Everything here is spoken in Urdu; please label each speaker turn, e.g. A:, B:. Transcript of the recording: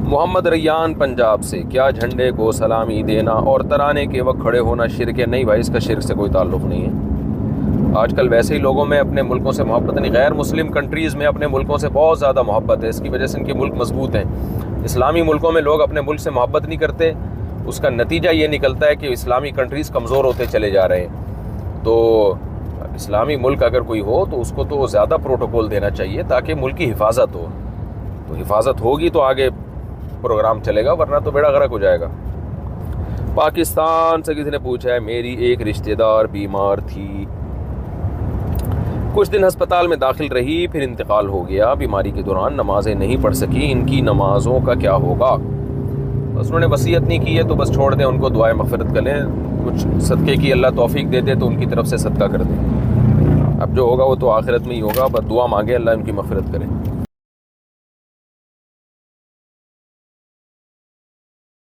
A: محمد ریان پنجاب سے، کیا جھنڈے کو سلامی دینا اور ترانے کے وقت کھڑے ہونا شرک ہے؟ نہیں بھائی، اس کا شرک سے کوئی تعلق نہیں ہے۔ آج کل ویسے ہی لوگوں میں اپنے ملکوں سے محبت نہیں، غیر مسلم کنٹریز میں اپنے ملکوں سے بہت زیادہ محبت ہے، اس کی وجہ سے ان کے ملک مضبوط ہیں۔ اسلامی ملکوں میں لوگ اپنے ملک سے محبت نہیں کرتے، اس کا نتیجہ یہ نکلتا ہے کہ اسلامی کنٹریز کمزور ہوتے چلے جا رہے ہیں۔ تو اسلامی ملک اگر کوئی ہو تو اس کو تو زیادہ پروٹوکول دینا چاہیے تاکہ ملک کی حفاظت ہو، تو حفاظت ہوگی تو آگے پروگرام چلے گا، ورنہ تو بیڑا غرق ہو جائے گا۔ پاکستان سے کسی نے پوچھا ہے، میری ایک رشتہ دار بیمار تھی، کچھ دن ہسپتال میں داخل رہی، پھر انتقال ہو گیا، بیماری کے دوران نمازیں نہیں پڑھ سکی، ان کی نمازوں کا کیا ہوگا؟ بس انہوں نے وصیت نہیں کی ہے تو بس چھوڑ دیں ان کو، دعائیں مغفرت کر لیں، کچھ صدقے کی اللہ توفیق دے دے تو ان کی طرف سے صدقہ کر دیں۔ اب جو ہوگا وہ تو آخرت میں ہی ہوگا، بس دعا مانگے اللہ ان کی مغفرت کرے۔